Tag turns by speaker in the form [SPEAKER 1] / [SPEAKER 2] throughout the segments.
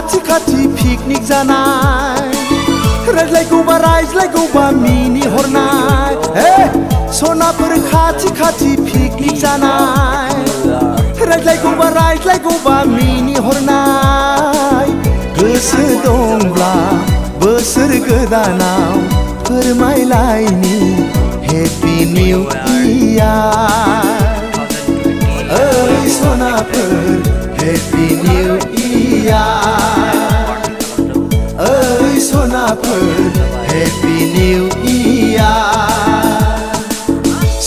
[SPEAKER 1] खाथि खाथि पिकनिक जानाय रायज्लायगौबा रायज्लायगौबा मिनि हरनाय सनाफोर खाथि खाथि पिकनिक जानाय रायज्लायगौबा रायज्लायगौबा मिनि हरनाय गोसो दंब्ला बोसोर गोदानाव फोरमायलायनि हेपि निउ इयार ओइ सनाफोर हेपि निउ इयार ओइ सनाफोर हेपि निउ इयार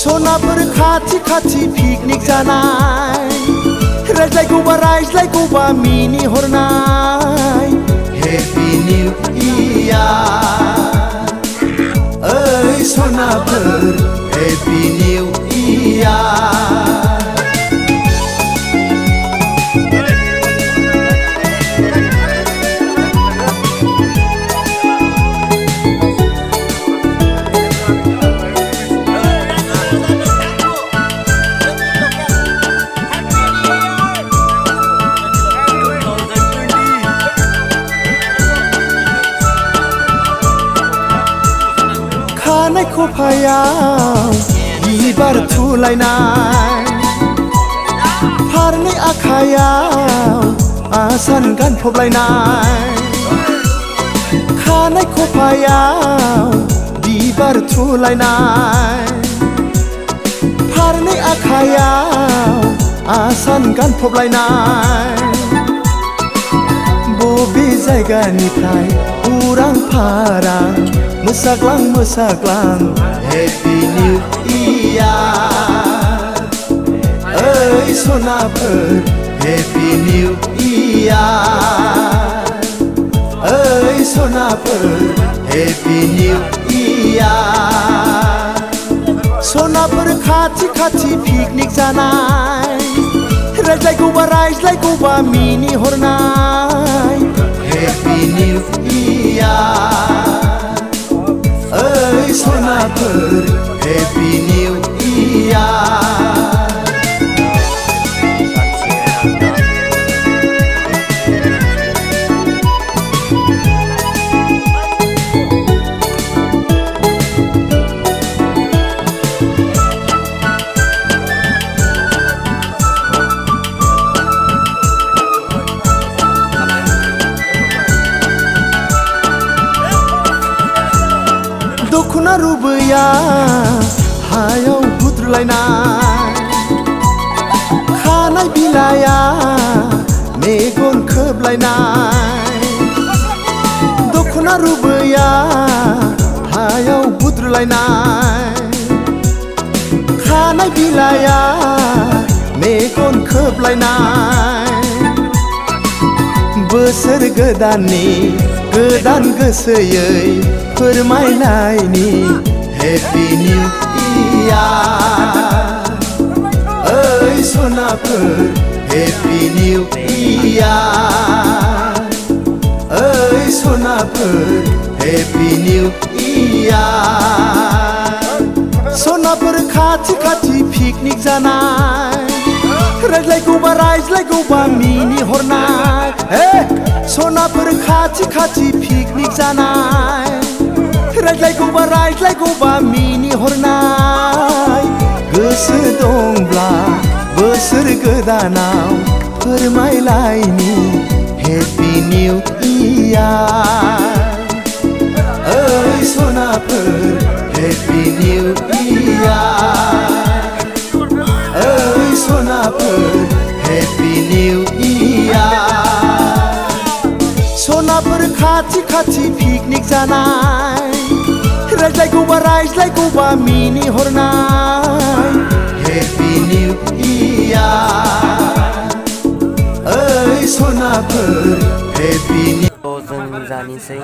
[SPEAKER 1] सनाफोर खाथि खाथि पिकनिक जानाय रायज्लायगौबा रायज्लायगौबा मिनि हरनाय हेपि निउ इयार ओइ सनाफोर हेपि निउ इयार खानाय खफायाव बिबार थुलायनाय फारनै आखायाव आसान गानफबलायनाय खानाय खफायाव बिबार थुलायनाय फारनै आखायाव आसान गानफबलायनाय बबे जायगानिफ्राय उरां फारां मोसाग्लां मोसाग्लां हेपि निउ इयार ओइ सनाफोर हेपि निउ इयार ओइ सनाफोर हेपि निउ इयार सनाफोर खाथि खाथि पिकनिक जानाय रायज्लायगौबा रायज्लायगौबा मिनि हरनाय हेपि निउ इयार ओइ सनाफोर हेपि निउ इयार दखना रुबैया हायाव बुद्रुलायनाय खानाय बिलाइया मेगन खोबलायनाय दखना रुबैया हायाव बुद्रुलायनाय खानाय बिलाइया मेगन खोबलायनाय बोसोर गोदाननि गोदान गोसोयै फोरमायलायनि हेपि निउ इयार ओइ सनाफोर हेपि निउ इयार ओइ सनाफोर हेपि निउ इयार सनाफोर खाथि खाथि पिकनिक जानाय रायज्लायगौबा रायज्लायगौबा मिनि हरनाय सनाफोर खाथि खाथि पिकनिक जानाय रायज्लायगौबा रायज्लायगौबा मिनि हरनाय गोसो दंब्ला बोसोर गोदानाव फोरमायलायनि हेपि निउ इयार ओइ सनाफोर हेपि निउ इयार ओइ सनाफोर हेपि निउ इयार सनाफोर खाथि खाथि पिकनिक जानाय रायज्लायगौबा रायज्लायगौबा मिनि हरनाय हेपि निउ इयार ओइ सनाफोर हेपि निउ
[SPEAKER 2] जों जानोसै